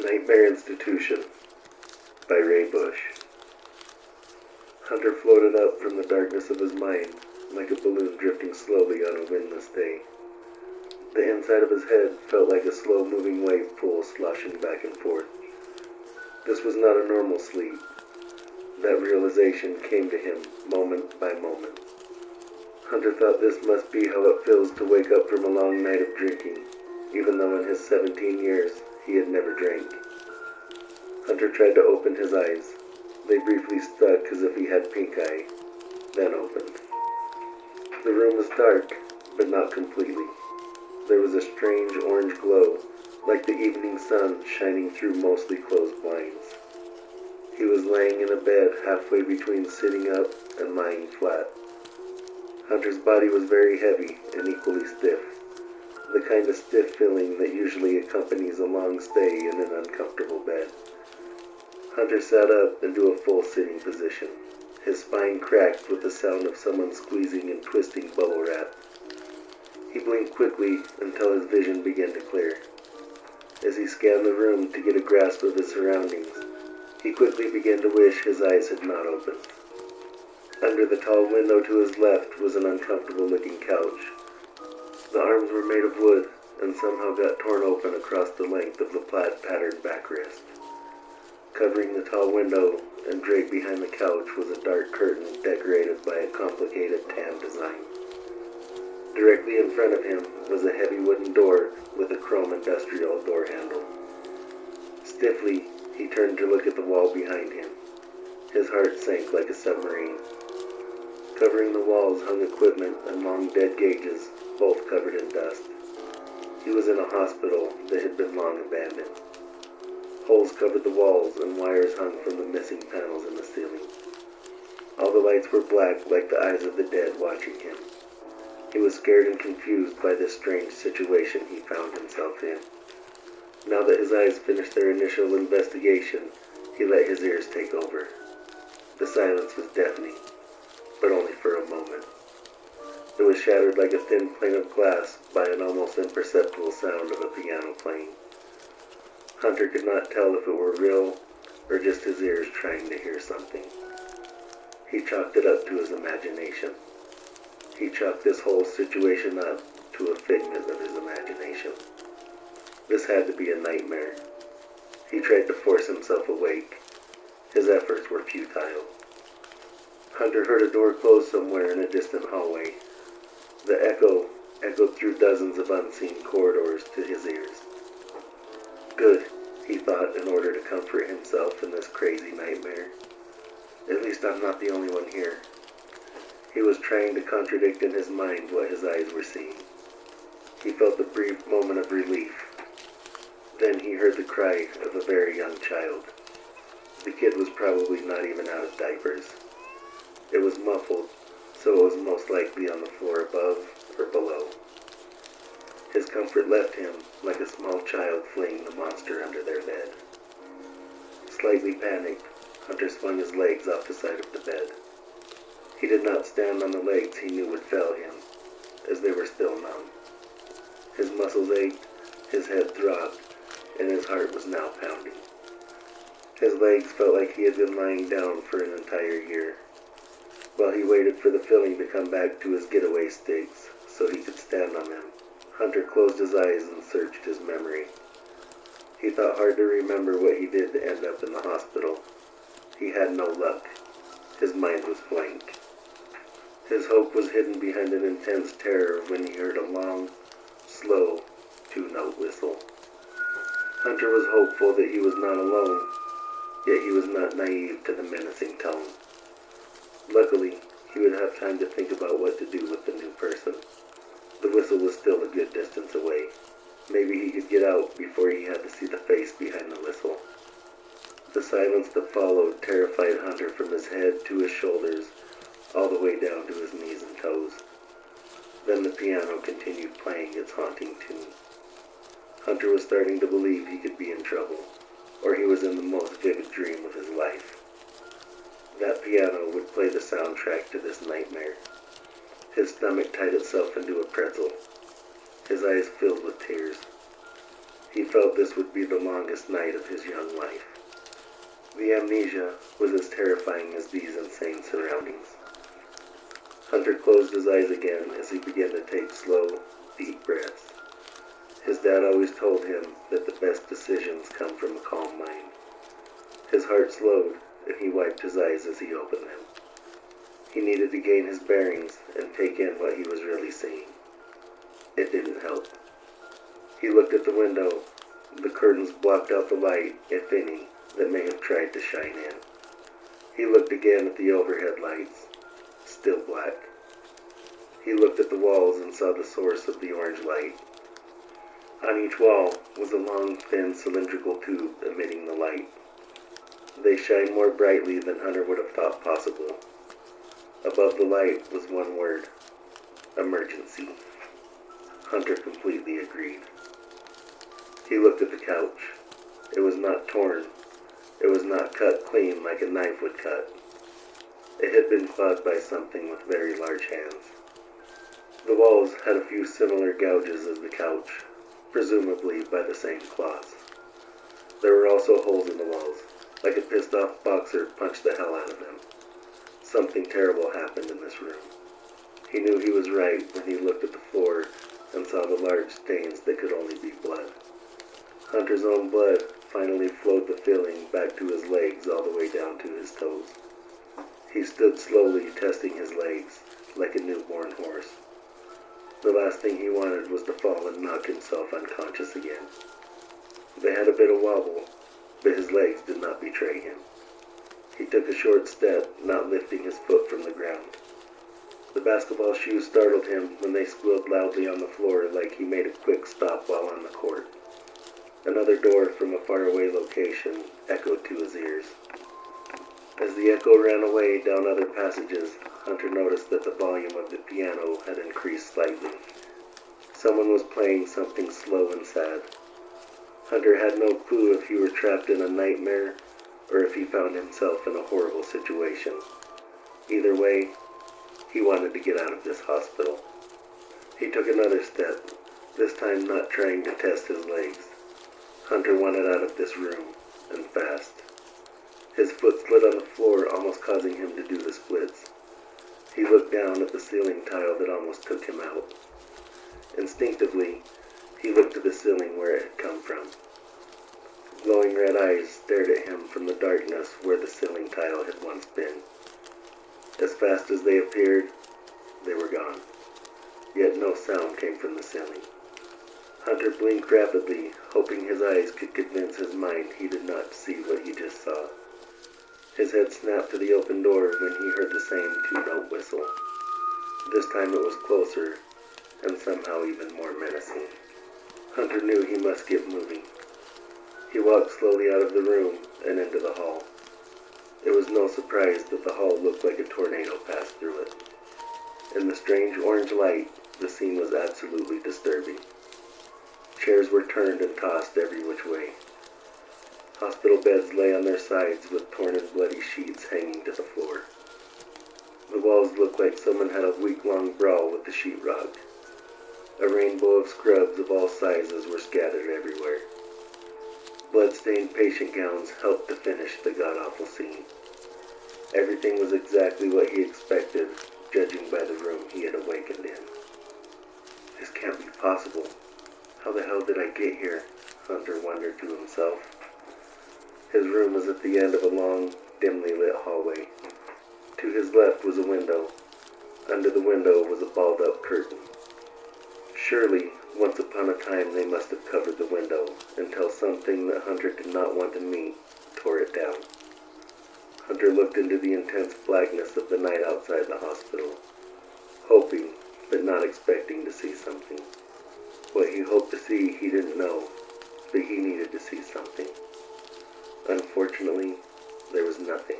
Nightmare Institution by Ray Bush. Hunter floated up from the darkness of his mind like a balloon drifting slowly on a windless day. The inside of his head felt like a slow-moving wave pool sloshing back and forth. This was not a normal sleep. That realization came to him moment by moment. Hunter thought this must be how it feels to wake up from a long night of drinking, even though in his 17 years he had never drank. Hunter tried to open his eyes. They briefly stuck as if he had pink eye, then opened. The room was dark, but not completely. There was a strange orange glow, like the evening sun shining through mostly closed blinds. He was laying in a bed halfway between sitting up and lying flat. Hunter's body was very heavy and equally stiff, the kind of stiff feeling that usually accompanies a long stay in an uncomfortable bed. Hunter sat up into a full sitting position. His spine cracked with the sound of someone squeezing and twisting bubble wrap. He blinked quickly until his vision began to clear. As he scanned the room to get a grasp of his surroundings, he quickly began to wish his eyes had not opened. Under the tall window to his left was an uncomfortable-looking couch. The arms were made of wood and somehow got torn open across the length of the plaid-patterned backrest. Covering the tall window and draped behind the couch was a dark curtain decorated by a complicated tan design. Directly in front of him was a heavy wooden door with a chrome industrial door handle. Stiffly, he turned to look at the wall behind him. His heart sank like a submarine. Covering the walls hung equipment and long dead gauges, both covered in dust. He was in a hospital that had been long abandoned. Holes covered the walls and wires hung from the missing panels in the ceiling. All the lights were black like the eyes of the dead watching him. He was scared and confused by this strange situation he found himself in. Now that his eyes finished their initial investigation, he let his ears take over. The silence was deafening, but only for a moment. It was shattered like a thin pane of glass by an almost imperceptible sound of a piano playing. Hunter could not tell if it were real or just his ears trying to hear something. He chalked it up to his imagination. He chalked this whole situation up to a figment of his imagination. This had to be a nightmare. He tried to force himself awake. His efforts were futile. Hunter heard a door close somewhere in a distant hallway. The echo echoed through dozens of unseen corridors to his ears. Good, he thought in order to comfort himself in this crazy nightmare. At least I'm not the only one here. He was trying to contradict in his mind what his eyes were seeing. He felt a brief moment of relief. Then he heard the cry of a very young child. The kid was probably not even out of diapers. It was muffled, so it was most likely on the floor above or below. His comfort left him like a small child fleeing the monster under their bed. Slightly panicked, Hunter swung his legs off the side of the bed. He did not stand on the legs he knew would fail him, as they were still numb. His muscles ached, his head throbbed, and his heart was now pounding. His legs felt like he had been lying down for an entire year. While he waited for the feeling to come back to his getaway sticks so he could stand on them, Hunter closed his eyes and searched his memory. He thought hard to remember what he did to end up in the hospital. He had no luck. His mind was blank. His hope was hidden behind an intense terror when he heard a long, slow, two-note whistle. Hunter was hopeful that he was not alone, yet he was not naive to the menacing tone. Luckily, he would have time to think about what to do with the new person. The whistle was still a good distance away. Maybe he could get out before he had to see the face behind the whistle. The silence that followed terrified Hunter from his head to his shoulders, all the way down to his knees and toes. Then the piano continued playing its haunting tune. Hunter was starting to believe he could be in trouble, or he was in the most vivid dream of his life. That piano would play the soundtrack to this nightmare. His stomach tied itself into a pretzel. His eyes filled with tears. He felt this would be the longest night of his young life. The amnesia was as terrifying as these insane surroundings. Hunter closed his eyes again as he began to take slow, deep breaths. His dad always told him that the best decisions come from a calm mind. His heart slowed, and he wiped his eyes as he opened them. He needed to gain his bearings and take in what he was really seeing. It didn't help. He looked at the window. The curtains blocked out the light, if any, that may have tried to shine in. He looked again at the overhead lights, still black. He looked at the walls and saw the source of the orange light. On each wall was a long, thin, cylindrical tube emitting the light. They shined more brightly than Hunter would have thought possible. Above the light was one word: emergency. Hunter completely agreed. He looked at the couch. It was not torn. It was not cut clean like a knife would cut. It had been clawed by something with very large hands. The walls had a few similar gouges as the couch, presumably by the same claws. There were also holes in the walls, like a pissed-off boxer punched the hell out of them. Something terrible happened in this room. He knew he was right when he looked at the floor and saw the large stains that could only be blood. Hunter's own blood finally flowed the filling back to his legs all the way down to his toes. He stood slowly, testing his legs, like a newborn horse. The last thing he wanted was to fall and knock himself unconscious again. They had a bit of wobble, but his legs did not betray him. He took a short step, not lifting his foot from the ground. The basketball shoes startled him when they squealed loudly on the floor like he made a quick stop while on the court. Another door from a faraway location echoed to his ears. As the echo ran away down other passages, Hunter noticed that the volume of the piano had increased slightly. Someone was playing something slow and sad. Hunter had no clue if he were trapped in a nightmare or if he found himself in a horrible situation. Either way, he wanted to get out of this hospital. He took another step, this time not trying to test his legs. Hunter wanted out of this room, and fast. His foot slid on the floor, almost causing him to do the splits. He looked down at the ceiling tile that almost took him out. Instinctively, he looked to the ceiling where it had come from. Glowing red eyes stared at him from the darkness where the ceiling tile had once been. As fast as they appeared, they were gone. Yet no sound came from the ceiling. Hunter blinked rapidly, hoping his eyes could convince his mind he did not see what he just saw. His head snapped to the open door when he heard the same two-note whistle. This time it was closer, and somehow even more menacing. Hunter knew he must get moving. He walked slowly out of the room and into the hall. It was no surprise that the hall looked like a tornado passed through it. In the strange orange light, the scene was absolutely disturbing. Chairs were turned and tossed every which way. Hospital beds lay on their sides with torn and bloody sheets hanging to the floor. The walls looked like someone had a week-long brawl with the sheetrock. A rainbow of scrubs of all sizes were scattered everywhere. Blood-stained patient gowns helped to finish the god-awful scene. Everything was exactly what he expected, judging by the room he had awakened in. This can't be possible. How the hell did I get here? Hunter wondered to himself. His room was at the end of a long, dimly lit hallway. To his left was a window. Under the window was a balled-up curtain. Surely, once upon a time they must have covered the window until something that Hunter did not want to meet tore it down. Hunter looked into the intense blackness of the night outside the hospital, hoping but not expecting to see something. What he hoped to see he didn't know, but he needed to see something. Unfortunately, there was nothing.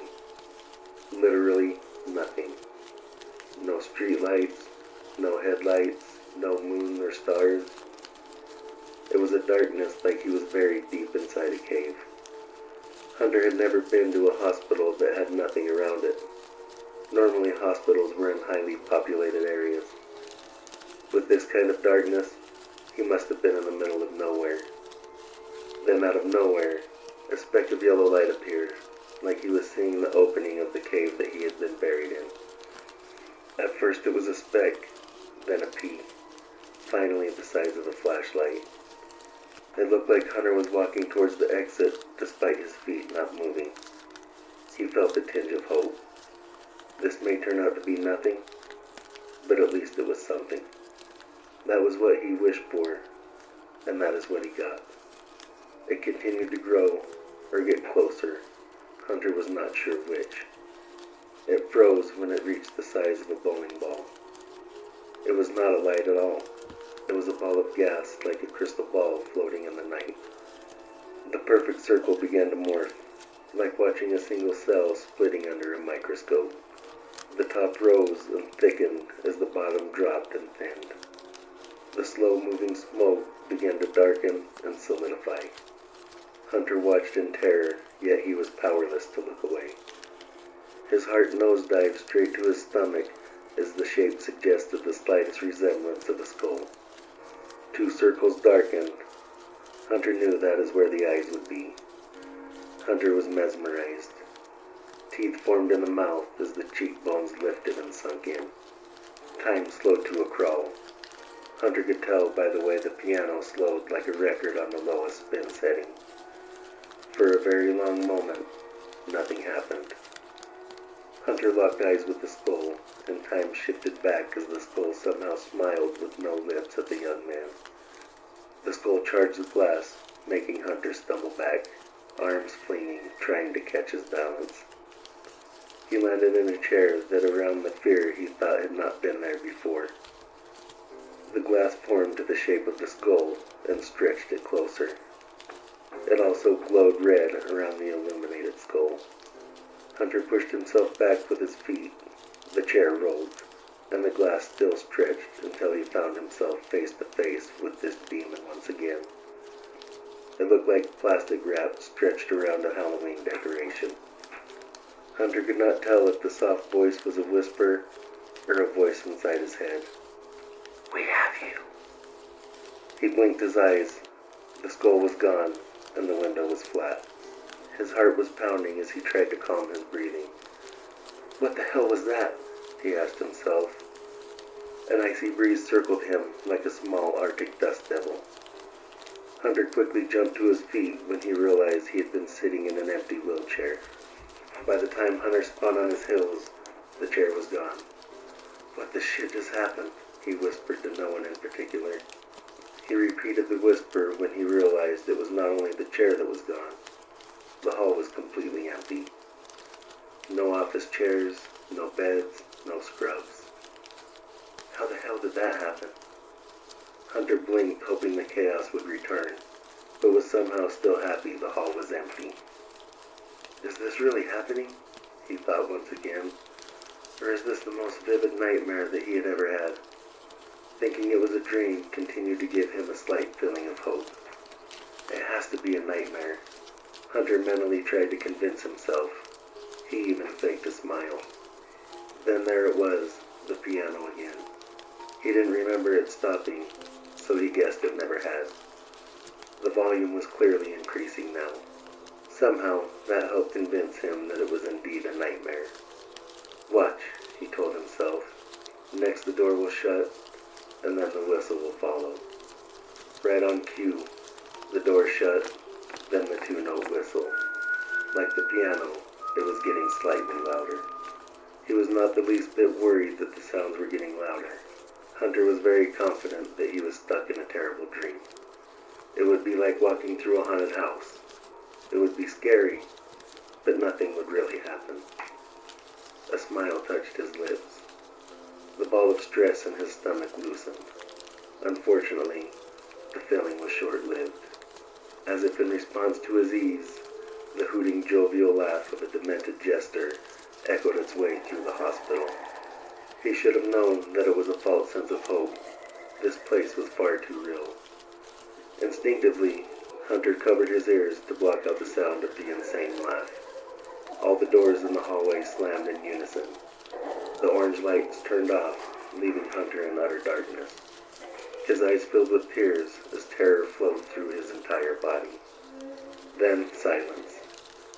Literally nothing. No street lights, no headlights, no moon or stars. It was a darkness like he was buried deep inside a cave. Hunter had never been to a hospital that had nothing around it. Normally hospitals were in highly populated areas. With this kind of darkness, he must have been in the middle of nowhere. Then out of nowhere, a speck of yellow light appeared, like he was seeing the opening of the cave that he had been buried in. At first it was a speck, then a pea, finally the size of a flashlight. It looked like Hunter was walking towards the exit, despite his feet not moving. He felt a tinge of hope. This may turn out to be nothing, but at least it was something. That was what he wished for, and that is what he got. It continued to grow, or get closer. Hunter was not sure which. It froze when it reached the size of a bowling ball. It was not a light at all. It was a ball of gas, like a crystal ball floating in the night. The perfect circle began to morph, like watching a single cell splitting under a microscope. The top rose and thickened as the bottom dropped and thinned. The slow-moving smoke began to darken and solidify. Hunter watched in terror, yet he was powerless to look away. His heart nosedived straight to his stomach as the shape suggested the slightest resemblance of a skull. Two circles darkened. Hunter knew that is where the eyes would be. Hunter was mesmerized. Teeth formed in the mouth as the cheekbones lifted and sunk in. Time slowed to a crawl. Hunter could tell by the way the piano slowed like a record on the lowest spin setting. For a very long moment, nothing happened. Hunter locked eyes with the skull, and time shifted back as the skull somehow smiled with no lips at the young man. The skull charged the glass, making Hunter stumble back, arms flinging, trying to catch his balance. He landed in a chair that around the fear he thought had not been there before. The glass formed to the shape of the skull and stretched it closer. It also glowed red around the illuminated skull. Hunter pushed himself back with his feet. The chair rolled, and the glass still stretched until he found himself face to face with this demon once again. It looked like plastic wrap stretched around a Halloween decoration. Hunter could not tell if the soft voice was a whisper or a voice inside his head. "We have you." He blinked his eyes. The skull was gone, and the window was flat. His heart was pounding as he tried to calm his breathing. What the hell was that? He asked himself. An icy breeze circled him like a small Arctic dust devil. Hunter quickly jumped to his feet when he realized he had been sitting in an empty wheelchair. By the time Hunter spun on his heels, the chair was gone. "What the shit just happened?" he whispered to no one in particular. He repeated the whisper when he realized it was not only the chair that was gone. The hall was completely empty. No office chairs, no beds, no scrubs. How the hell did that happen? Hunter blinked, hoping the chaos would return, but was somehow still happy the hall was empty. Is this really happening? He thought once again. Or is this the most vivid nightmare that he had ever had? Thinking it was a dream continued to give him a slight feeling of hope. It has to be a nightmare. Hunter mentally tried to convince himself. He even faked a smile. Then there it was, the piano again. He didn't remember it stopping, so he guessed it never had. The volume was clearly increasing now. Somehow, that helped convince him that it was indeed a nightmare. Watch, he told himself. Next the door will shut, and then the whistle will follow. Right on cue, the door shut, then the two-note whistle. Like the piano, it was getting slightly louder. He was not the least bit worried that the sounds were getting louder. Hunter was very confident that he was stuck in a terrible dream. It would be like walking through a haunted house. It would be scary, but nothing would really happen. A smile touched his lips. The ball of stress in his stomach loosened. Unfortunately, the feeling was short-lived. As if in response to his ease, the hooting jovial laugh of a demented jester echoed its way through the hospital. He should have known that it was a false sense of hope. This place was far too real. Instinctively, Hunter covered his ears to block out the sound of the insane laugh. All the doors in the hallway slammed in unison. The orange lights turned off, leaving Hunter in utter darkness. His eyes filled with tears as terror flowed through his entire body. Then silence.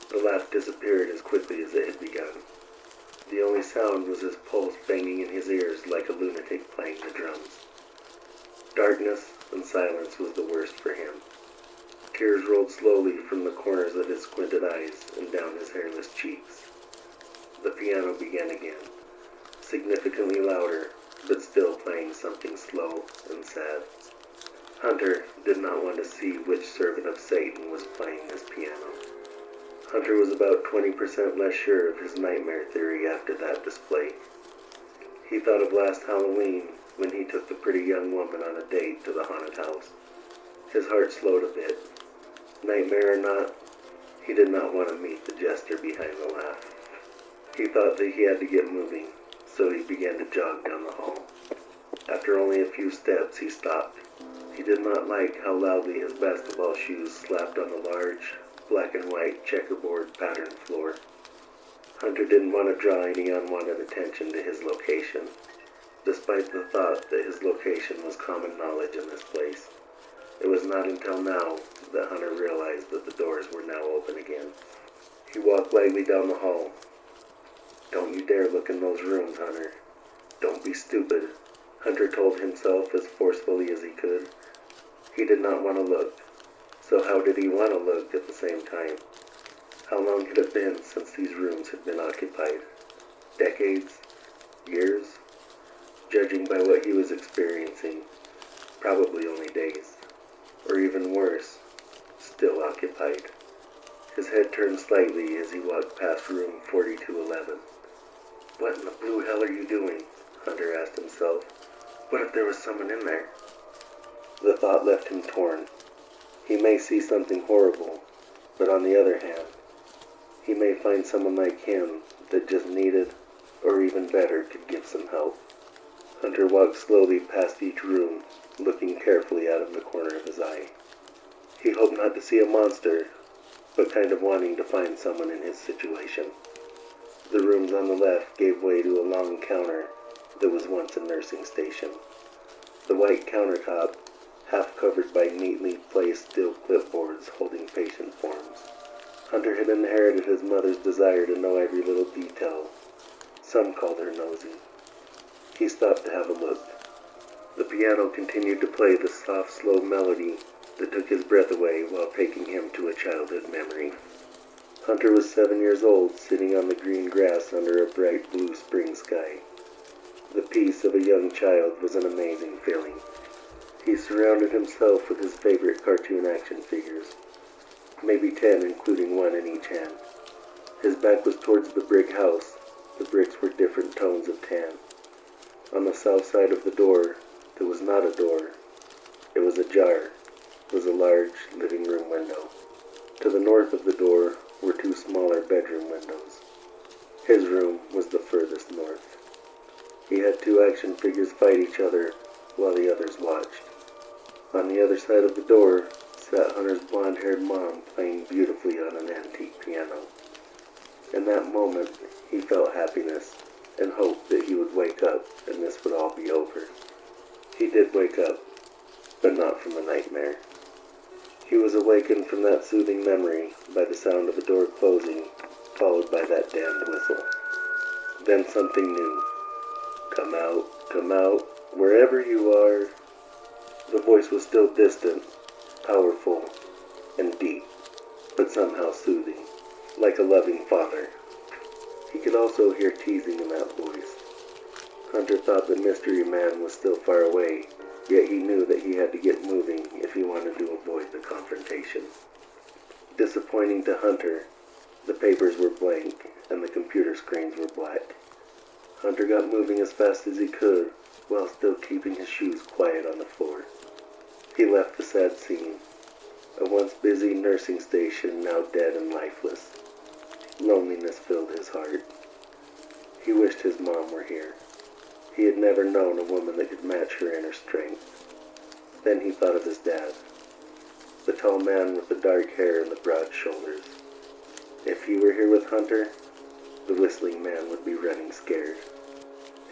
The laugh disappeared as quickly as it had begun. The only sound was his pulse banging in his ears like a lunatic playing the drums. Darkness and silence was the worst for him. Tears rolled slowly from the corners of his squinted eyes and down his hairless cheeks. The piano began again, significantly louder, but still playing something slow and sad. Hunter did not want to see which servant of Satan was playing this piano. Hunter was about 20% less sure of his nightmare theory after that display. He thought of last Halloween when he took the pretty young woman on a date to the haunted house. His heart slowed a bit. Nightmare or not, he did not want to meet the jester behind the laugh. He thought that he had to get moving, so he began to jog down the hall. After only a few steps, he stopped. He did not like how loudly his basketball shoes slapped on the large, black and white checkerboard patterned floor. Hunter didn't want to draw any unwanted attention to his location, despite the thought that his location was common knowledge in this place. It was not until now that Hunter realized that the doors were now open again. He walked lightly down the hall. "Don't you dare look in those rooms, Hunter. Don't be stupid," Hunter told himself as forcefully as he could. He did not want to look. So how did he want to look at the same time? How long had it been since these rooms had been occupied? Decades? Years? Judging by what he was experiencing, probably only days. Or even worse, still occupied. His head turned slightly as he walked past room 4211. "What in the blue hell are you doing?" Hunter asked himself. "What if there was someone in there?" The thought left him torn. He may see something horrible, but on the other hand, he may find someone like him that just needed, or even better, could give some help. Hunter walked slowly past each room, looking carefully out of the corner of his eye. He hoped not to see a monster, but kind of wanting to find someone in his situation. The rooms on the left gave way to a long counter that was once a nursing station. The white countertop, half covered by neatly placed steel clipboards holding patient forms. Hunter had inherited his mother's desire to know every little detail. Some called her nosy. He stopped to have a look. The piano continued to play the soft, slow melody that took his breath away while taking him to a childhood memory. Hunter was 7 years old, sitting on the green grass under a bright blue spring sky. The peace of a young child was an amazing feeling. He surrounded himself with his favorite cartoon action figures, maybe 10 including one in each hand. His back was towards the brick house. The bricks were different tones of tan. On the south side of the door, there was not a door. It was ajar. Was a large living room window. To the north of the door were 2 smaller bedroom windows. His room was the furthest north. He had 2 action figures fight each other while the others watched. On the other side of the door sat Hunter's blonde-haired mom playing beautifully on an antique piano. In that moment, he felt happiness and hoped that he would wake up and this would all be over. He did wake up, but not from a nightmare. He was awakened from that soothing memory by the sound of a door closing, followed by that damned whistle. Then something new. Come out, wherever you are." The voice was still distant, powerful, and deep, but somehow soothing, like a loving father. He could also hear teasing in that voice. Hunter thought the mystery man was still far away, yet he knew that he had to get moving if he wanted to avoid the confrontation. Disappointing to Hunter, the papers were blank and the computer screens were black. Hunter got moving as fast as he could, while still keeping his shoes quiet on the floor. He left the sad scene, a once busy nursing station now dead and lifeless. Loneliness filled his heart. He wished his mom were here. He had never known a woman that could match her inner strength. Then he thought of his dad, the tall man with the dark hair and the broad shoulders. If he were here with Hunter, the whistling man would be running scared.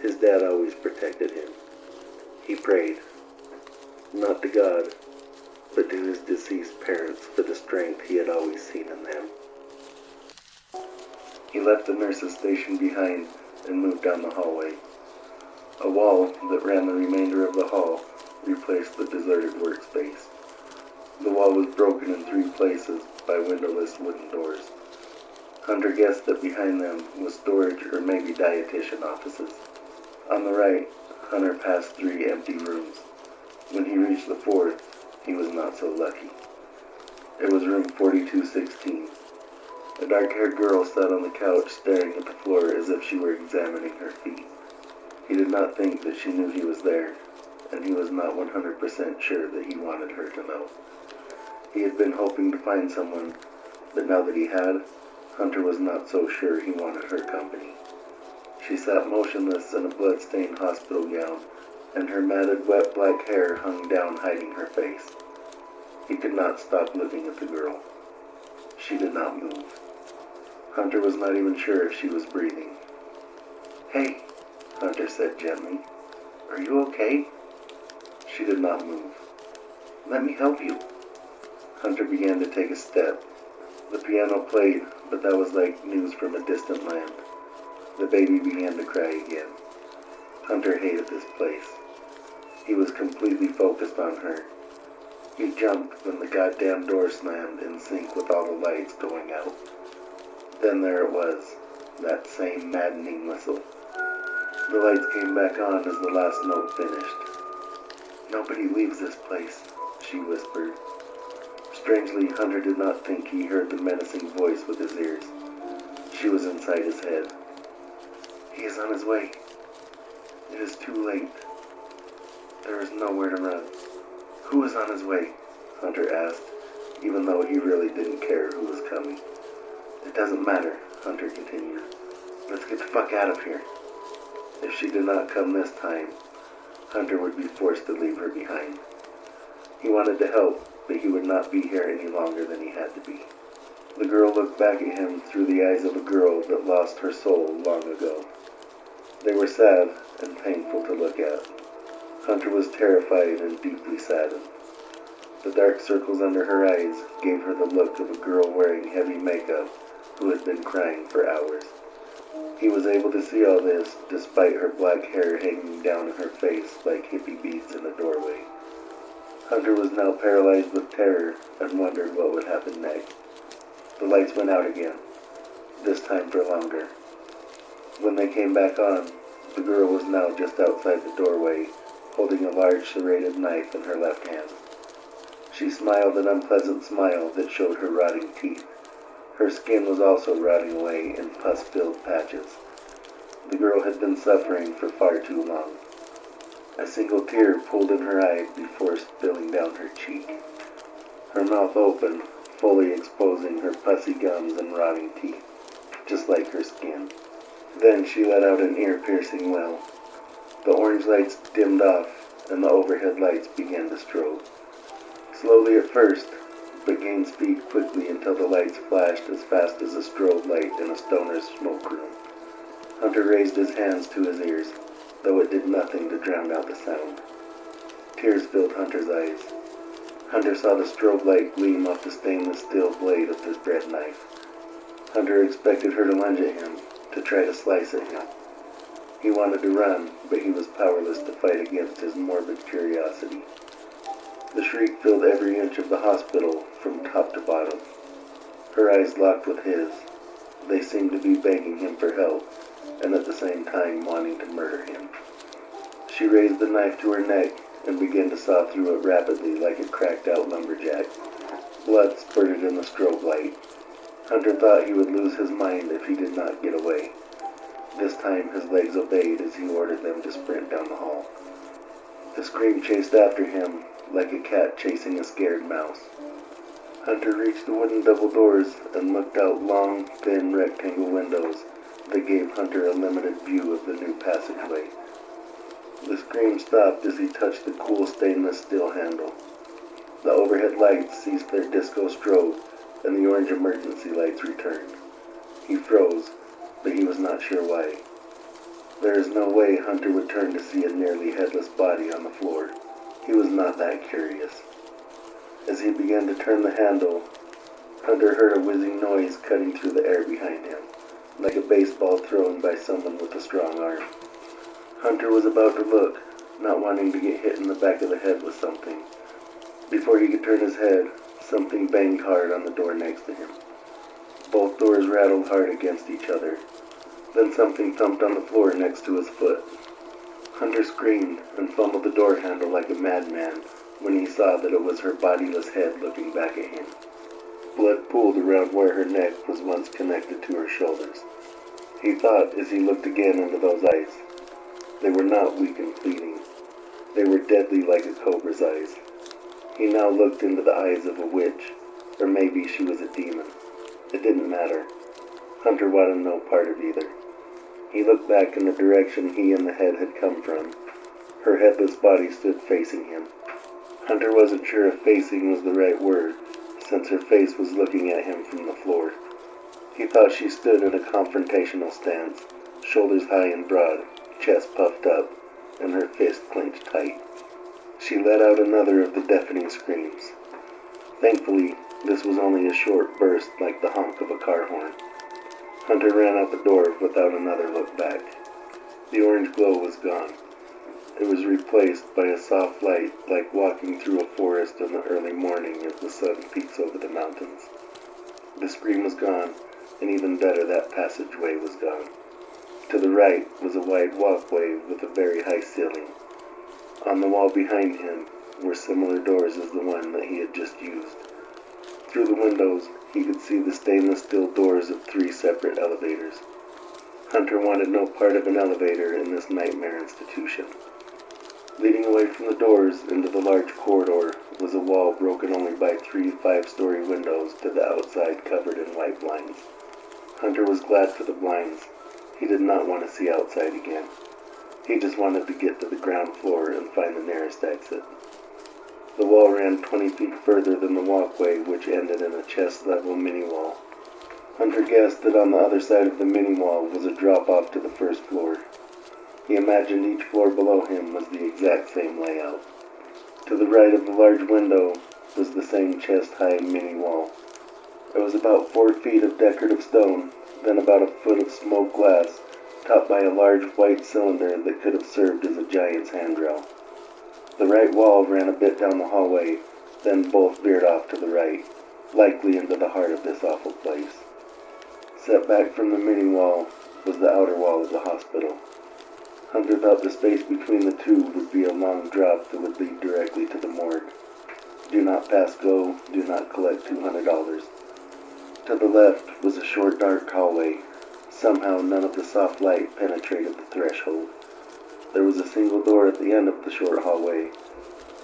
His dad always protected him. He prayed, not to God, but to his deceased parents for the strength he had always seen in them. He left the nurse's station behind and moved down the hallway. A wall that ran the remainder of the hall replaced the deserted workspace. The wall was broken in 3 places by windowless wooden doors. Hunter guessed that behind them was storage or maybe dietitian offices. On the right, Hunter passed 3 empty rooms. When he reached the 4th, he was not so lucky. It was room 4216. A dark-haired girl sat on the couch staring at the floor as if she were examining her feet. He did not think that she knew he was there, and he was not 100% sure that he wanted her to know. He had been hoping to find someone, but now that he had, Hunter was not so sure he wanted her company. She sat motionless in a blood-stained hospital gown, and her matted wet black hair hung down hiding her face. He could not stop looking at the girl. She did not move. Hunter was not even sure if she was breathing. "Hey," Hunter said gently. "Are you okay?" She did not move. "Let me help you." Hunter began to take a step. The piano played, but that was like news from a distant land. The baby began to cry again. Hunter hated this place. He was completely focused on her. He jumped when the goddamn door slammed in sync with all the lights going out. Then there it was, that same maddening whistle. The lights came back on as the last note finished. "Nobody leaves this place," she whispered. Strangely, Hunter did not think he heard the menacing voice with his ears. She was inside his head. "He is on his way. It is too late. There is nowhere to run." "Who is on his way?" Hunter asked, even though he really didn't care who was coming. "It doesn't matter," Hunter continued. "Let's get the fuck out of here." If she did not come this time, Hunter would be forced to leave her behind. He wanted to help, but he would not be here any longer than he had to be. The girl looked back at him through the eyes of a girl that lost her soul long ago. They were sad and painful to look at. Hunter was terrified and deeply saddened. The dark circles under her eyes gave her the look of a girl wearing heavy makeup who had been crying for hours. He was able to see all this despite her black hair hanging down in her face like hippie beads in a doorway. Hunter was now paralyzed with terror and wondered what would happen next. The lights went out again, this time for longer. When they came back on, the girl was now just outside the doorway, holding a large serrated knife in her left hand. She smiled an unpleasant smile that showed her rotting teeth. Her skin was also rotting away in pus-filled patches. The girl had been suffering for far too long. A single tear pulled in her eye before spilling down her cheek. Her mouth opened, fully exposing her pussy gums and rotting teeth, just like her skin. Then she let out an ear-piercing wail. The orange lights dimmed off, and the overhead lights began to strobe. Slowly at first, but gained speed quickly until the lights flashed as fast as a strobe light in a stoner's smoke room. Hunter raised his hands to his ears, though it did nothing to drown out the sound. Tears filled Hunter's eyes. Hunter saw the strobe light gleam off the stainless steel blade of his bread knife. Hunter expected her to lunge at him, to try to slice at him. He wanted to run, but he was powerless to fight against his morbid curiosity. The shriek filled every inch of the hospital from top to bottom. Her eyes locked with his. They seemed to be begging him for help, and at the same time wanting to murder him. She raised the knife to her neck and began to saw through it rapidly like a cracked-out lumberjack. Blood spurted in the strobe light. Hunter thought he would lose his mind if he did not get away. This time his legs obeyed as he ordered them to sprint down the hall. The scream chased after him like a cat chasing a scared mouse. Hunter reached the wooden double doors and looked out long, thin rectangle windows that gave Hunter a limited view of the new passageway. The scream stopped as he touched the cool stainless steel handle. The overhead lights ceased their disco strobe, and the orange emergency lights returned. He froze, but he was not sure why. There is no way Hunter would turn to see a nearly headless body on the floor. He was not that curious. As he began to turn the handle, Hunter heard a whizzing noise cutting through the air behind him, like a baseball thrown by someone with a strong arm. Hunter was about to look, not wanting to get hit in the back of the head with something. Before he could turn his head, something banged hard on the door next to him. Both doors rattled hard against each other. Then something thumped on the floor next to his foot. Hunter screamed and fumbled the door handle like a madman when he saw that it was her bodiless head looking back at him. Blood pooled around where her neck was once connected to her shoulders. He thought as he looked again into those eyes. They were not weak and fleeting. They were deadly like a cobra's eyes. He now looked into the eyes of a witch, or maybe she was a demon. It didn't matter. Hunter wanted no part of either. He looked back in the direction he and the head had come from. Her headless body stood facing him. Hunter wasn't sure if facing was the right word, since her face was looking at him from the floor. He thought she stood in a confrontational stance, shoulders high and broad, chest puffed up, and her fist clenched tight. She let out another of the deafening screams. Thankfully, this was only a short burst like the honk of a car horn. Hunter ran out the door without another look back. The orange glow was gone. It was replaced by a soft light like walking through a forest in the early morning as the sun peeks over the mountains. The scream was gone, and even better, that passageway was gone. To the right was a wide walkway with a very high ceiling. On the wall behind him were similar doors as the one that he had just used. Through the windows, he could see the stainless steel doors of 3 separate elevators. Hunter wanted no part of an elevator in this nightmare institution. Leading away from the doors into the large corridor was a wall broken only by 3 5-story windows to the outside covered in white blinds. Hunter was glad for the blinds. He did not want to see outside again. He just wanted to get to the ground floor and find the nearest exit. The wall ran 20 feet further than the walkway, which ended in a chest-level mini-wall. Hunter guessed that on the other side of the mini-wall was a drop-off to the first floor. He imagined each floor below him was the exact same layout. To the right of the large window was the same chest-high mini-wall. It was about 4 feet of decorative stone, then about a foot of smoked glass, topped by a large white cylinder that could have served as a giant's handrail. The right wall ran a bit down the hallway, then both veered off to the right, likely into the heart of this awful place. Set back from the mini-wall was the outer wall of the hospital. Hunter thought the space between the two would be a long drop that would lead directly to the morgue. Do not pass go, do not collect $200. To the left was a short dark hallway. Somehow none of the soft light penetrated the threshold. There was a single door at the end of the short hallway.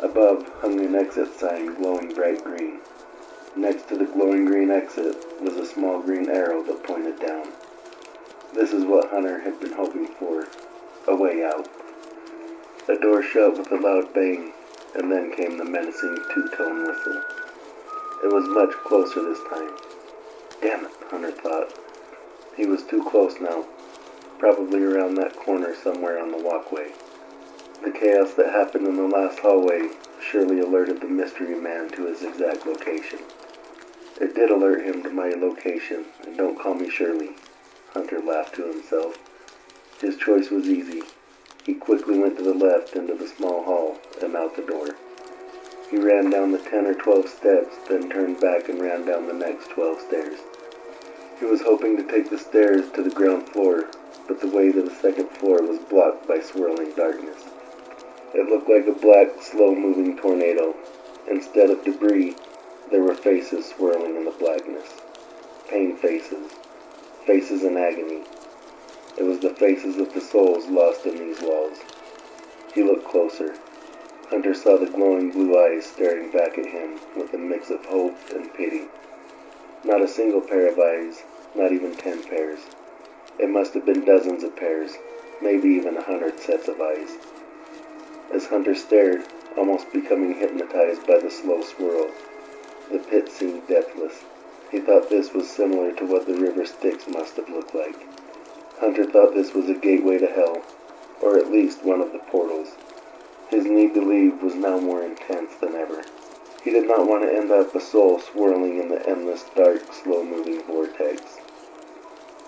Above hung an exit sign glowing bright green. Next to the glowing green exit was a small green arrow that pointed down. This is what Hunter had been hoping for. A way out. The door shut with a loud bang, and then came the menacing 2-tone whistle. It was much closer this time. Damn it, Hunter thought. He was too close now, probably around that corner somewhere on the walkway. The chaos that happened in the last hallway surely alerted the mystery man to his exact location. It did alert him to my location, and don't call me Shirley, Hunter laughed to himself. His choice was easy. He quickly went to the left into the small hall and out the door. He ran down the 10 or 12 steps, then turned back and ran down the next 12 stairs. He was hoping to take the stairs to the ground floor, but the way to the second floor was blocked by swirling darkness. It looked like a black, slow-moving tornado. Instead of debris, there were faces swirling in the blackness. Pain faces. Faces in agony. It was the faces of the souls lost in these walls. He looked closer. Hunter saw the glowing blue eyes staring back at him with a mix of hope and pity. Not a single pair of eyes, not even 10 pairs. It must have been dozens of pairs, maybe even 100 sets of eyes. As Hunter stared, almost becoming hypnotized by the slow swirl, the pit seemed depthless. He thought this was similar to what the river Styx must have looked like. Hunter thought this was a gateway to hell, or at least one of the portals. His need to leave was now more intense than ever. He did not want to end up a soul swirling in the endless, dark, slow-moving vortex.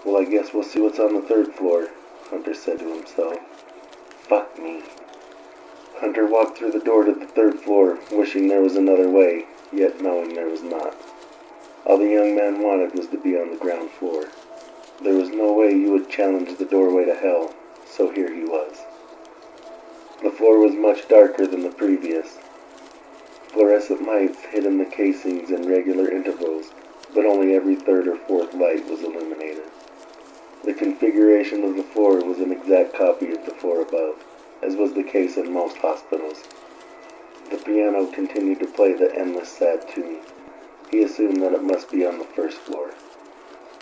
Well, I guess we'll see what's on the third floor, Hunter said to himself. Fuck me. Hunter walked through the door to the third floor, wishing there was another way, yet knowing there was not. All the young man wanted was to be on the ground floor. There was no way you would challenge the doorway to hell, so here he was. The floor was much darker than the previous. Fluorescent lights hid in the casings in regular intervals, but only every third or fourth light was illuminated. The configuration of the floor was an exact copy of the floor above, as was the case in most hospitals. The piano continued to play the endless sad tune. He assumed that it must be on the first floor.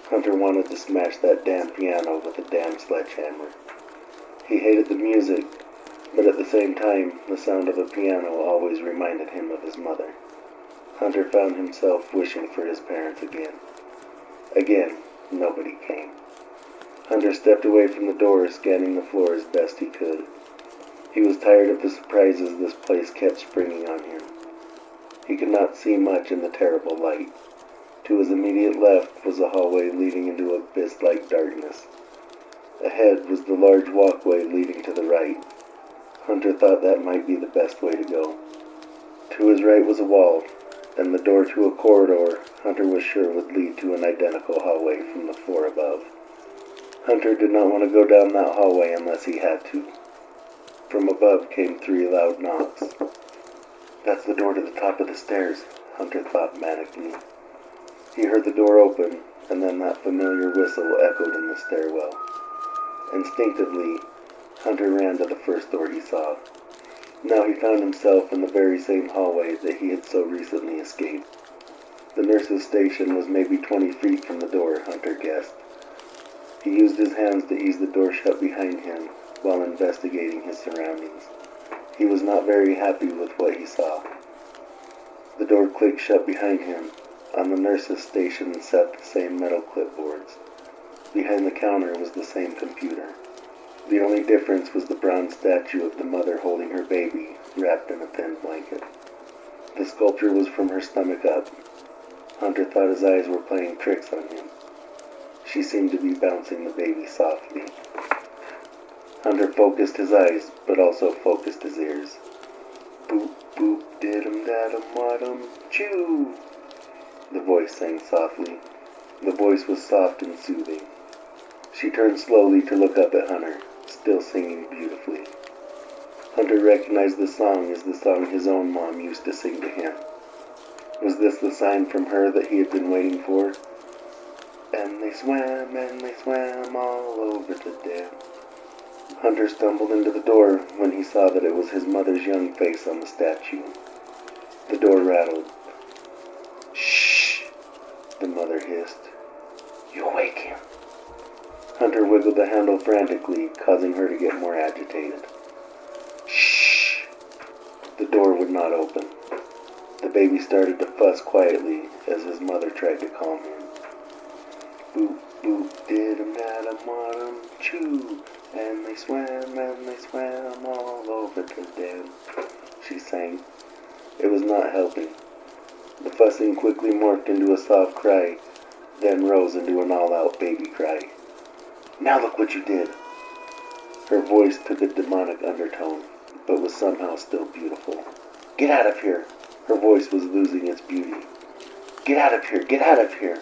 Hunter wanted to smash that damn piano with a damn sledgehammer. He hated the music, but at the same time, the sound of a piano always reminded him of his mother. Hunter found himself wishing for his parents again. Again, nobody came. Hunter stepped away from the door, scanning the floor as best he could. He was tired of the surprises this place kept springing on him. He could not see much in the terrible light. To his immediate left was a hallway leading into abyss-like darkness. Ahead was the large walkway leading to the right. Hunter thought that might be the best way to go. To his right was a wall, and the door to a corridor Hunter was sure would lead to an identical hallway from the floor above. Hunter did not want to go down that hallway unless he had to. From above came 3 loud knocks. That's the door to the top of the stairs, Hunter thought manically. He heard the door open, and then that familiar whistle echoed in the stairwell. Instinctively, Hunter ran to the first door he saw. Now he found himself in the very same hallway that he had so recently escaped. The nurse's station was maybe 20 feet from the door, Hunter guessed. He used his hands to ease the door shut behind him while investigating his surroundings. He was not very happy with what he saw. The door clicked shut behind him. On the nurse's station sat the same metal clipboards. Behind the counter was the same computer. The only difference was the bronze statue of the mother holding her baby, wrapped in a thin blanket. The sculpture was from her stomach up. Hunter thought his eyes were playing tricks on him. She seemed to be bouncing the baby softly. Hunter focused his eyes, but also focused his ears. Boop, boop, did-em, dat-em, wat-em, choo! The voice sang softly. The voice was soft and soothing. She turned slowly to look up at Hunter, still singing beautifully. Hunter recognized the song as the song his own mom used to sing to him. Was this the sign from her that he had been waiting for? And they swam all over the dam. Hunter stumbled into the door when he saw that it was his mother's young face on the statue. The door rattled. Shh, the mother hissed. You'll wake him. Hunter wiggled the handle frantically, causing her to get more agitated. Shh! The door would not open. The baby started to fuss quietly as his mother tried to calm him. Boop, boop, did-em, dat-em, wat-em, choo! And they swam all over the dam, she sang. It was not helping. The fussing quickly morphed into a soft cry, then rose into an all-out baby cry. Now look what you did! Her voice took a demonic undertone, but was somehow still beautiful. Get out of here! Her voice was losing its beauty. Get out of here! Get out of here!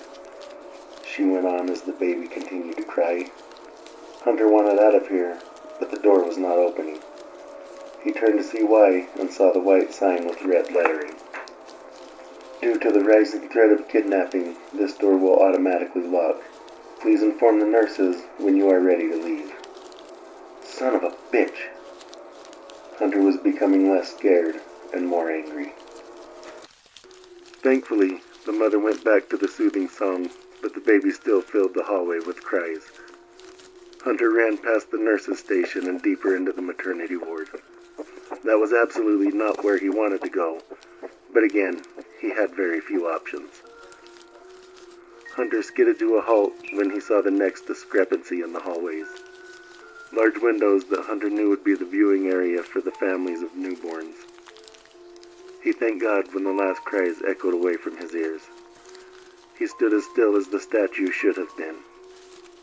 She went on as the baby continued to cry. Hunter wanted out of here, but the door was not opening. He turned to see why and saw the white sign with red lettering. Due to the rising threat of kidnapping, this door will automatically lock. Please inform the nurses when you are ready to leave. Son of a bitch! Hunter was becoming less scared and more angry. Thankfully, the mother went back to the soothing song, but the baby still filled the hallway with cries. Hunter ran past the nurse's station and deeper into the maternity ward. That was absolutely not where he wanted to go, but again, he had very few options. Hunter skidded to a halt when he saw the next discrepancy in the hallways. Large windows that Hunter knew would be the viewing area for the families of newborns. He thanked God when the last cries echoed away from his ears. He stood as still as the statue should have been.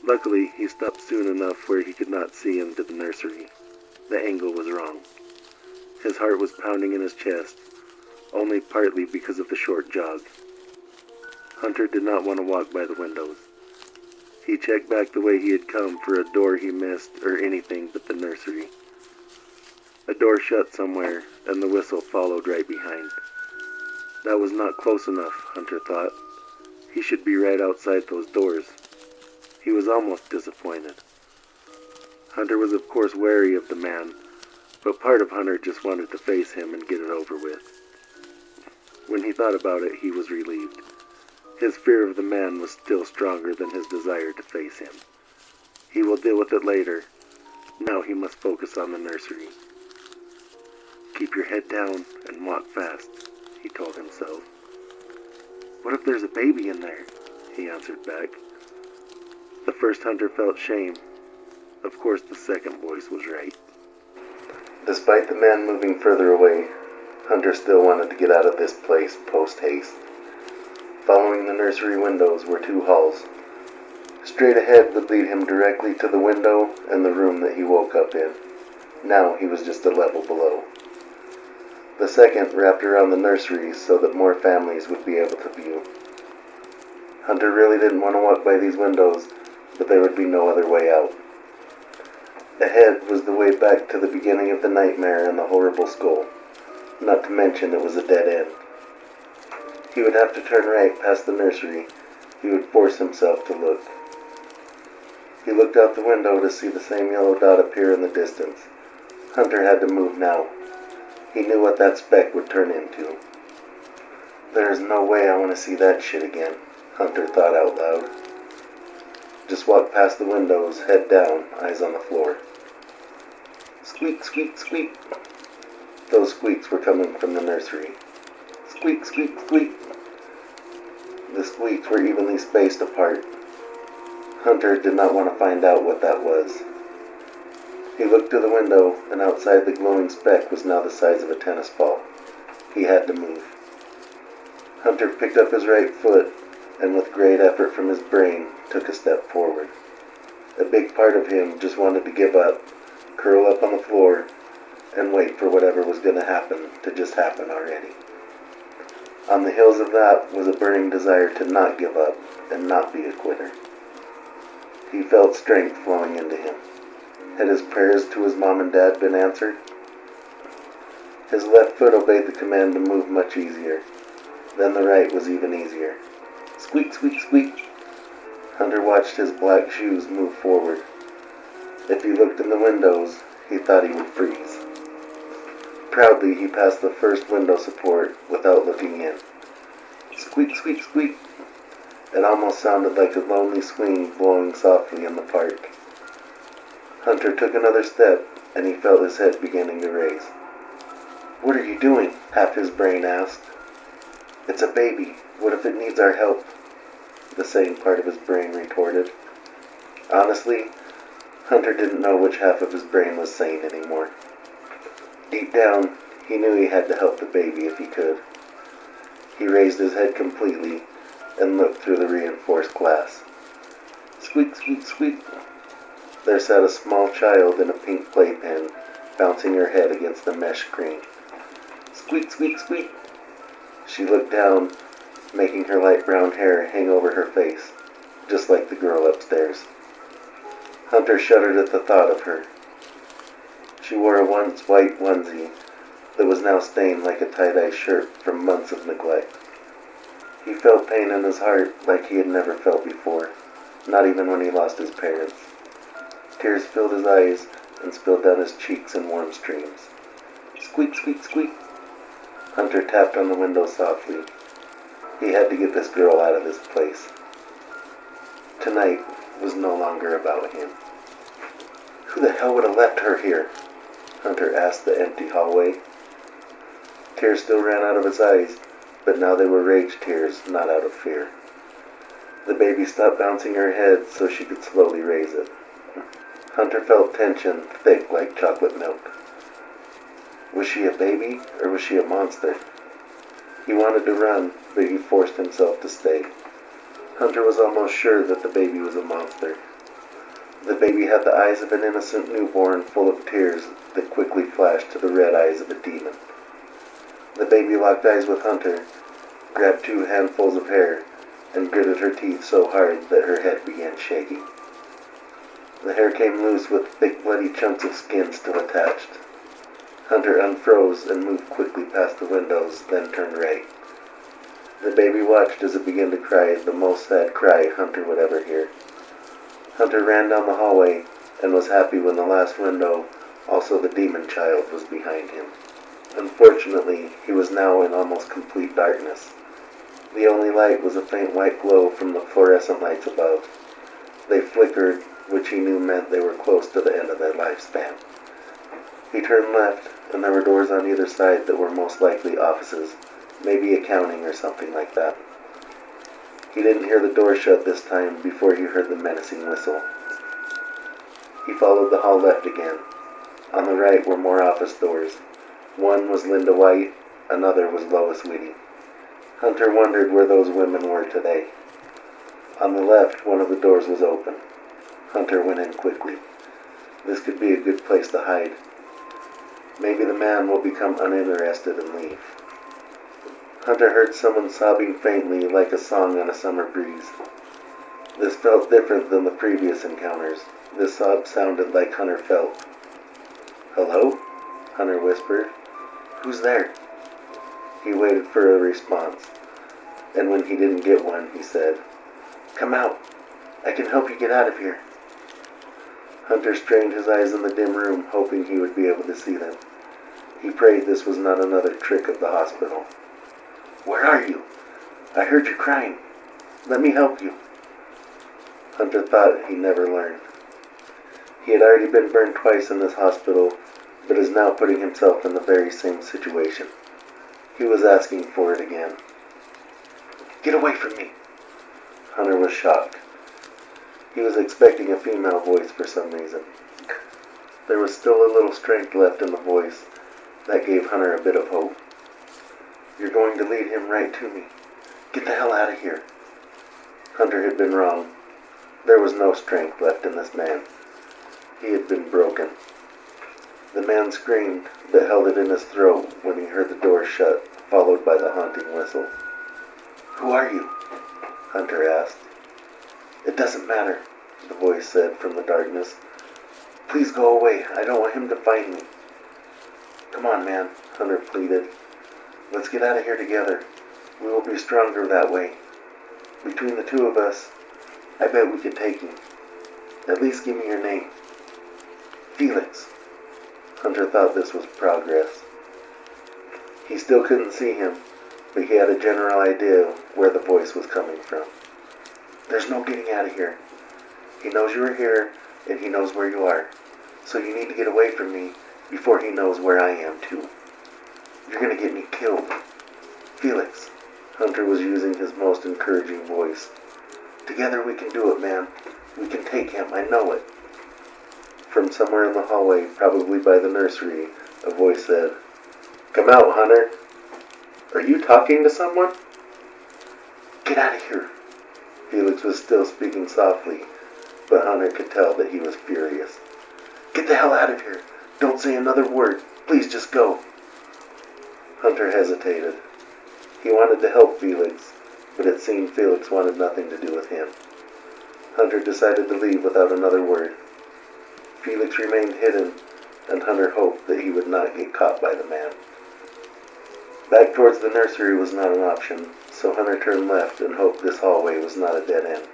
Luckily, he stopped soon enough where he could not see into the nursery. The angle was wrong. His heart was pounding in his chest, only partly because of the short jog. Hunter did not want to walk by the windows. He checked back the way he had come for a door he missed or anything but the nursery. A door shut somewhere, and the whistle followed right behind. That was not close enough, Hunter thought. He should be right outside those doors. He was almost disappointed. Hunter was of course wary of the man, but part of Hunter just wanted to face him and get it over with. When he thought about it, he was relieved. His fear of the man was still stronger than his desire to face him. He will deal with it later. Now he must focus on the nursery. Keep your head down and walk fast, he told himself. What if there's a baby in there? He answered back. The first Hunter felt shame. Of course, the second voice was right. Despite the man moving further away, Hunter still wanted to get out of this place post-haste. Following the nursery windows were two halls. Straight ahead would lead him directly to the window and the room that he woke up in. Now he was just a level below. The second wrapped around the nursery so that more families would be able to view. Hunter really didn't want to walk by these windows, but there would be no other way out. Ahead was the way back to the beginning of the nightmare and the horrible skull. Not to mention it was a dead end. He would have to turn right past the nursery. He would force himself to look. He looked out the window to see the same yellow dot appear in the distance. Hunter had to move now. He knew what that speck would turn into. There is no way I want to see that shit again, Hunter thought out loud. Just walk past the windows, head down, eyes on the floor. Squeak, squeak, squeak. Those squeaks were coming from the nursery. Squeak, squeak, squeak. The squeaks were evenly spaced apart. Hunter did not want to find out what that was. He looked to the window, and outside the glowing speck was now the size of a tennis ball. He had to move. Hunter picked up his right foot, and with great effort from his brain, took a step forward. A big part of him just wanted to give up, curl up on the floor, and wait for whatever was going to happen to just happen already. On the heels of that was a burning desire to not give up and not be a quitter. He felt strength flowing into him. Had his prayers to his mom and dad been answered? His left foot obeyed the command to move much easier. Then the right was even easier. Squeak, squeak, squeak. Hunter watched his black shoes move forward. If he looked in the windows, he thought he would freeze. Proudly, he passed the first window support without looking in. Squeak, squeak, squeak. It almost sounded like a lonely swing blowing softly in the park. Hunter took another step, and he felt his head beginning to raise. What are you doing? Half his brain asked. It's a baby. What if it needs our help? The same part of his brain retorted. Honestly, Hunter didn't know which half of his brain was sane anymore. Deep down, he knew he had to help the baby if he could. He raised his head completely and looked through the reinforced glass. Squeak, squeak, squeak. There sat a small child in a pink playpen, bouncing her head against the mesh screen. Squeak, squeak, squeak. She looked down, making her light brown hair hang over her face, just like the girl upstairs. Hunter shuddered at the thought of her. She wore a once white onesie that was now stained like a tie-dye shirt from months of neglect. He felt pain in his heart like he had never felt before, not even when he lost his parents. Tears filled his eyes and spilled down his cheeks in warm streams. Squeak, squeak, squeak. Hunter tapped on the window softly. He had to get this girl out of this place. Tonight was no longer about him. Who the hell would have left her here? Hunter asked the empty hallway. Tears still ran out of his eyes, but now they were rage tears, not out of fear. The baby stopped bouncing her head so she could slowly raise it. Hunter felt tension thick like chocolate milk. Was she a baby, or was she a monster? He wanted to run, but he forced himself to stay. Hunter was almost sure that the baby was a monster. The baby had the eyes of an innocent newborn full of tears that quickly flashed to the red eyes of a demon. The baby locked eyes with Hunter, grabbed 2 handfuls of hair, and gritted her teeth so hard that her head began shaking. The hair came loose with thick bloody chunks of skin still attached. Hunter unfroze and moved quickly past the windows, then turned right. The baby watched as it began to cry, the most sad cry Hunter would ever hear. Hunter ran down the hallway and was happy when the last window, also the demon child, was behind him. Unfortunately, he was now in almost complete darkness. The only light was a faint white glow from the fluorescent lights above. They flickered, which he knew meant they were close to the end of their lifespan. He turned left, and there were doors on either side that were most likely offices, maybe accounting or something like that. He didn't hear the door shut this time before he heard the menacing whistle. He followed the hall left again. On the right were more office doors. One was Linda White, another was Lois Whitty. Hunter wondered where those women were today. On the left, one of the doors was open. Hunter went in quickly. This could be a good place to hide. Maybe the man will become uninterested and leave. Hunter heard someone sobbing faintly like a song on a summer breeze. This felt different than the previous encounters. This sob sounded like Hunter felt. "Hello?" Hunter whispered. "Who's there?" He waited for a response, and when he didn't get one, he said, "Come out. I can help you get out of here." Hunter strained his eyes in the dim room, hoping he would be able to see them. He prayed this was not another trick of the hospital. "Where are you? I heard you crying. Let me help you." Hunter thought he'd never learn. He had already been burned twice in this hospital, but is now putting himself in the very same situation. He was asking for it again. "Get away from me!" Hunter was shocked. He was expecting a female voice for some reason. There was still a little strength left in the voice that gave Hunter a bit of hope. "You're going to lead him right to me. Get the hell out of here." Hunter had been wrong. There was no strength left in this man. He had been broken. The man screamed, but held it in his throat when he heard the door shut, followed by the haunting whistle. "Who are you?" Hunter asked. "It doesn't matter," the voice said from the darkness. "Please go away. I don't want him to find me." "Come on, man," Hunter pleaded. "Let's get out of here together. We will be stronger that way. Between the 2 of us, I bet we could take him. At least give me your name." "Felix." Hunter thought this was progress. He still couldn't see him, but he had a general idea where the voice was coming from. "There's no getting out of here. He knows you are here, and he knows where you are. So you need to get away from me before he knows where I am, too. You're gonna get me killed. Felix." Hunter was using his most encouraging voice. "Together we can do it, man. We can take him, I know it." From somewhere in the hallway, probably by the nursery, a voice said, "Come out, Hunter." "Are you talking to someone?" "Get out of here." Felix was still speaking softly, but Hunter could tell that he was furious. "Get the hell out of here. Don't say another word. Please just go." Hunter hesitated. He wanted to help Felix, but it seemed Felix wanted nothing to do with him. Hunter decided to leave without another word. Felix remained hidden, and Hunter hoped that he would not get caught by the man. Back towards the nursery was not an option, so Hunter turned left and hoped this hallway was not a dead end.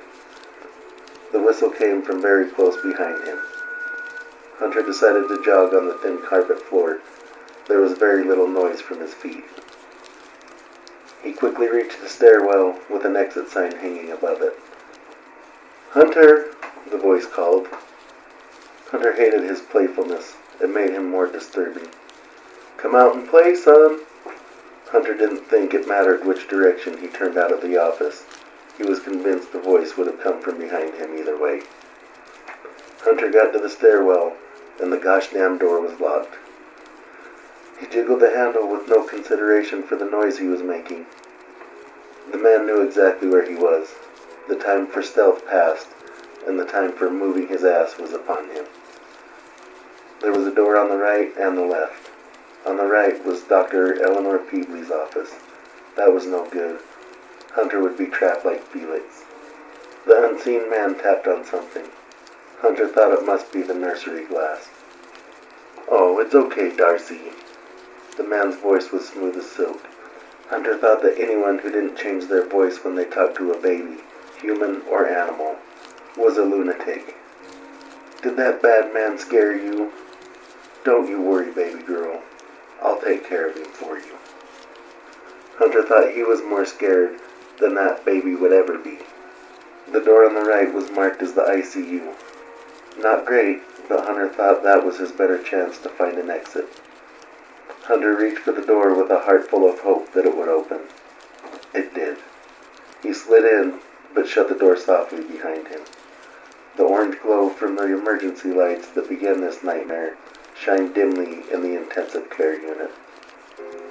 The whistle came from very close behind him. Hunter decided to jog on the thin carpet floor. There was very little noise from his feet. He quickly reached the stairwell with an exit sign hanging above it. "Hunter!" the voice called. Hunter hated his playfulness. It made him more disturbing. "Come out and play, son!" Hunter didn't think it mattered which direction he turned out of the office. He was convinced the voice would have come from behind him either way. Hunter got to the stairwell, and the gosh damn door was locked. He jiggled the handle with no consideration for the noise he was making. The man knew exactly where he was. The time for stealth passed, and the time for moving his ass was upon him. There was a door on the right and the left. On the right was Dr. Eleanor Peebley's office. That was no good. Hunter would be trapped like Felix. The unseen man tapped on something. Hunter thought it must be the nursery glass. "Oh, it's okay, Darcy." The man's voice was smooth as silk. Hunter thought that anyone who didn't change their voice when they talked to a baby, human or animal, was a lunatic. "Did that bad man scare you?" "Don't you worry, baby girl. I'll take care of him for you." Hunter thought he was more scared than that baby would ever be. The door on the right was marked as the ICU. Not great, but Hunter thought that was his better chance to find an exit. Hunter reached for the door with a heart full of hope that it would open. It did. He slid in, but shut the door softly behind him. The orange glow from the emergency lights that began this nightmare shined dimly in the intensive care unit.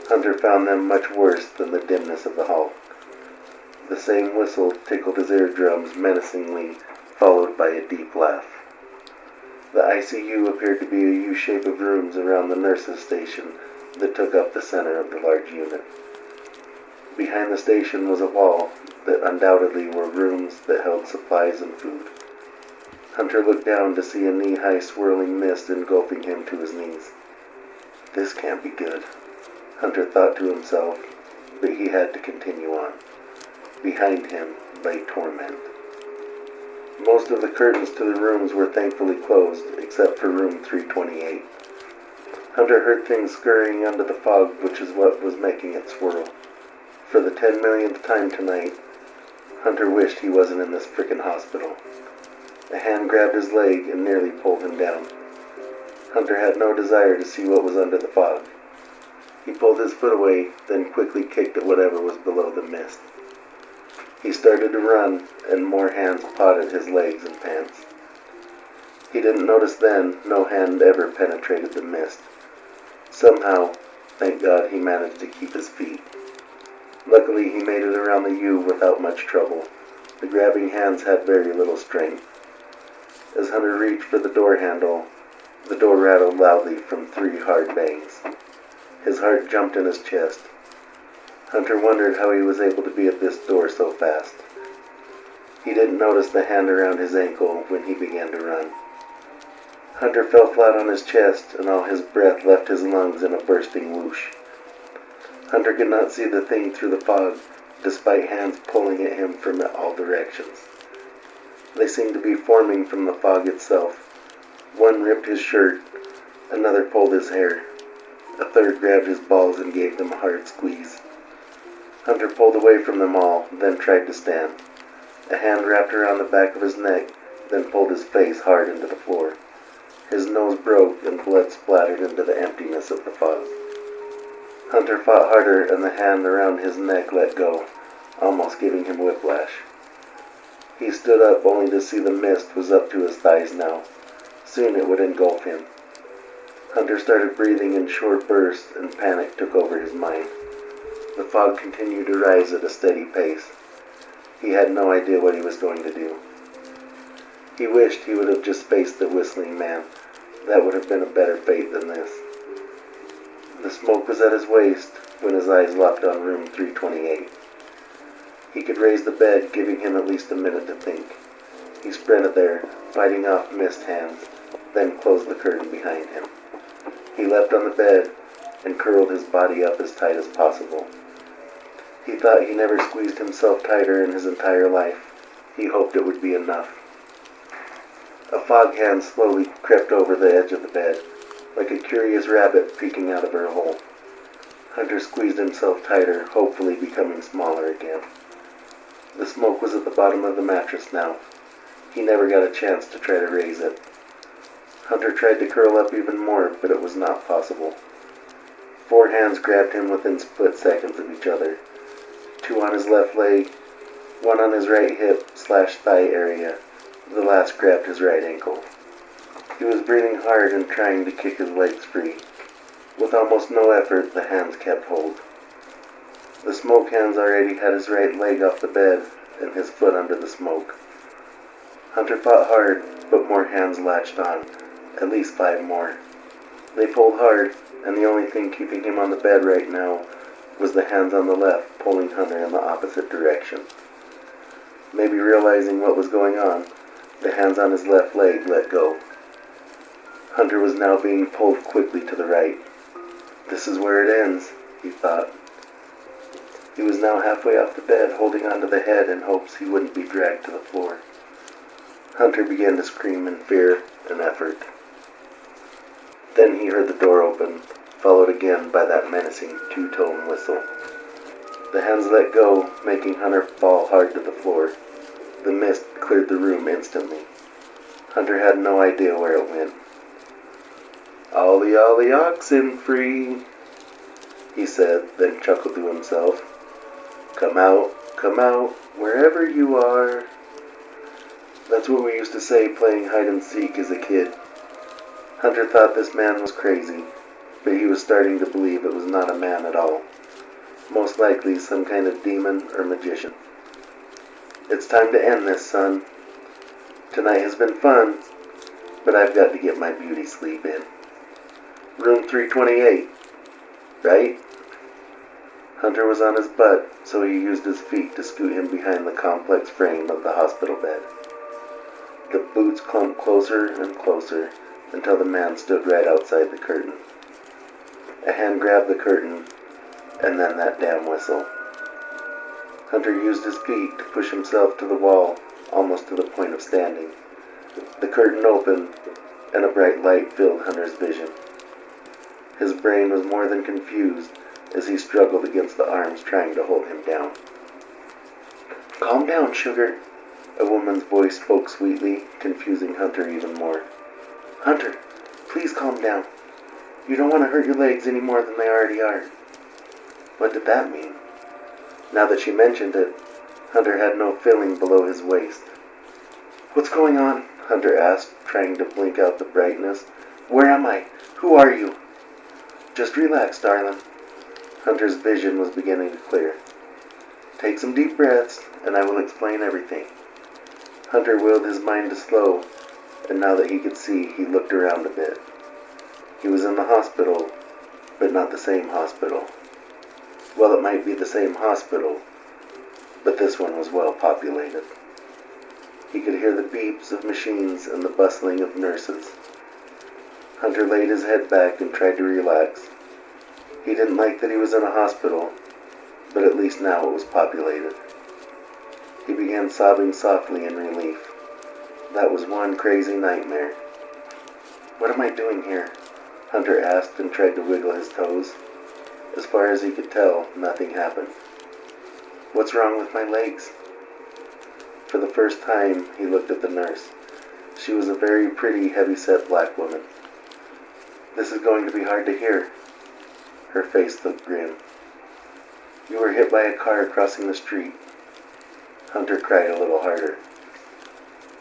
Hunter found them much worse than the dimness of the hall. The same whistle tickled his eardrums menacingly, followed by a deep laugh. The ICU appeared to be a U-shape of rooms around the nurses' station that took up the center of the large unit. Behind the station was a wall that undoubtedly were rooms that held supplies and food. Hunter looked down to see a knee-high swirling mist engulfing him to his knees. This can't be good, Hunter thought to himself, but he had to continue on. Behind him lay torment. Most of the curtains to the rooms were thankfully closed, except for room 328. Hunter heard things scurrying under the fog, which is what was making it swirl. For the 10 millionth time tonight, Hunter wished he wasn't in this frickin' hospital. A hand grabbed his leg and nearly pulled him down. Hunter had no desire to see what was under the fog. He pulled his foot away, then quickly kicked at whatever was below the mist. He started to run, and more hands pawed his legs and pants. He didn't notice then no hand ever penetrated the mist. Somehow, thank God, he managed to keep his feet. Luckily, he made it around the U without much trouble. The grabbing hands had very little strength. As Hunter reached for the door handle, the door rattled loudly from 3 hard bangs. His heart jumped in his chest. Hunter wondered how he was able to be at this door so fast. He didn't notice the hand around his ankle when he began to run. Hunter fell flat on his chest, and all his breath left his lungs in a bursting whoosh. Hunter could not see the thing through the fog, despite hands pulling at him from all directions. They seemed to be forming from the fog itself. One ripped his shirt, another pulled his hair. A third grabbed his balls and gave them a hard squeeze. Hunter pulled away from them all, then tried to stand. A hand wrapped around the back of his neck, then pulled his face hard into the floor. His nose broke and blood splattered into the emptiness of the fog. Hunter fought harder, and the hand around his neck let go, almost giving him whiplash. He stood up only to see the mist was up to his thighs now. Soon it would engulf him. Hunter started breathing in short bursts, and panic took over his mind. The fog continued to rise at a steady pace. He had no idea what he was going to do. He wished he would have just faced the whistling man. That would have been a better fate than this. The smoke was at his waist when his eyes locked on room 328. He could raise the bed, giving him at least a minute to think. He sprinted there, fighting off mist hands, then closed the curtain behind him. He leapt on the bed and curled his body up as tight as possible. He thought he never squeezed himself tighter in his entire life. He hoped it would be enough. A fog hand slowly crept over the edge of the bed, like a curious rabbit peeking out of her hole. Hunter squeezed himself tighter, hopefully becoming smaller again. The smoke was at the bottom of the mattress now. He never got a chance to try to raise it. Hunter tried to curl up even more, but it was not possible. 4 hands grabbed him within split seconds of each other. 2 on his left leg, 1 on his right hip/thigh area. The last grabbed his right ankle. He was breathing hard and trying to kick his legs free. With almost no effort, the hands kept hold. The smoke hands already had his right leg off the bed and his foot under the smoke. Hunter fought hard, but more hands latched on, at least 5 more. They pulled hard, and the only thing keeping him on the bed right now was the hands on the left pulling Hunter in the opposite direction. Maybe realizing what was going on, the hands on his left leg let go. Hunter was now being pulled quickly to the right. This is where it ends, he thought. He was now halfway off the bed, holding onto the head in hopes he wouldn't be dragged to the floor. Hunter began to scream in fear and effort. Then he heard the door open, followed again by that menacing 2-tone whistle. The hands let go, making Hunter fall hard to the floor. The mist cleared the room instantly. Hunter had no idea where it went. "Ollie, ollie, oxen free," he said, then chuckled to himself. Come out, wherever you are." That's what we used to say playing hide and seek as a kid. Hunter thought this man was crazy, but he was starting to believe it was not a man at all. Most likely some kind of demon or magician. "It's time to end this, son. Tonight has been fun, but I've got to get my beauty sleep in. Room 328, right?" Hunter was on his butt, so he used his feet to scoot him behind the complex frame of the hospital bed. The boots clumped closer and closer until the man stood right outside the curtain. A hand grabbed the curtain, and then that damn whistle. Hunter used his feet to push himself to the wall, almost to the point of standing. The curtain opened, and a bright light filled Hunter's vision. His brain was more than confused as he struggled against the arms trying to hold him down. "Calm down, sugar," a woman's voice spoke sweetly, confusing Hunter even more. "Hunter, please calm down. You don't want to hurt your legs any more than they already are." What did that mean? Now that she mentioned it, Hunter had no feeling below his waist. "What's going on?" Hunter asked, trying to blink out the brightness. "Where am I? Who are you?" "Just relax, darling." Hunter's vision was beginning to clear. "Take some deep breaths, and I will explain everything." Hunter willed his mind to slow, and now that he could see, he looked around a bit. He was in the hospital, but not the same hospital. Well, it might be the same hospital, but this one was well populated. He could hear the beeps of machines and the bustling of nurses. Hunter laid his head back and tried to relax. He didn't like that he was in a hospital, but at least now it was populated. He began sobbing softly in relief. That was one crazy nightmare. "What am I doing here?" Hunter asked and tried to wiggle his toes. As far as he could tell, nothing happened. "What's wrong with my legs?" For the first time, he looked at the nurse. She was a very pretty, heavy-set black woman. "This is going to be hard to hear." Her face looked grim. "You were hit by a car crossing the street." Hunter cried a little harder.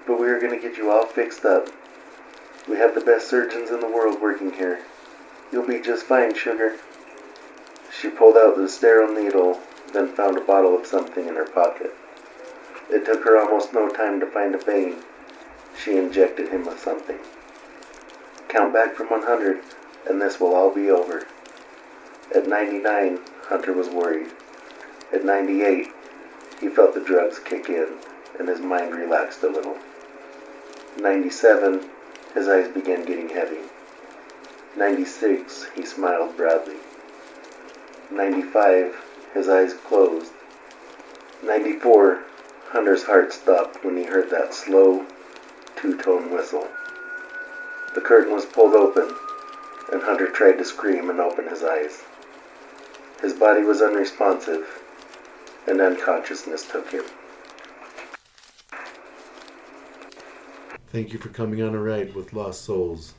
"But we are going to get you all fixed up. We have the best surgeons in the world working here. You'll be just fine, sugar." She pulled out the sterile needle, then found a bottle of something in her pocket. It took her almost no time to find a vein. She injected him with something. "Count back from 100, and this will all be over." At 99, Hunter was worried. At 98, he felt the drugs kick in, and his mind relaxed a little. 97, his eyes began getting heavy. 96, he smiled broadly. 95, his eyes closed. 94, Hunter's heart stopped when he heard that slow, 2-tone whistle. The curtain was pulled open, and Hunter tried to scream and open his eyes. His body was unresponsive, and unconsciousness took him. Thank you for coming on a ride with Lost Souls.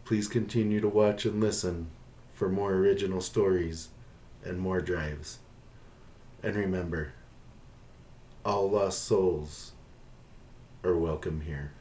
Please continue to watch and listen for more original stories and more drives. And remember, all lost souls are welcome here.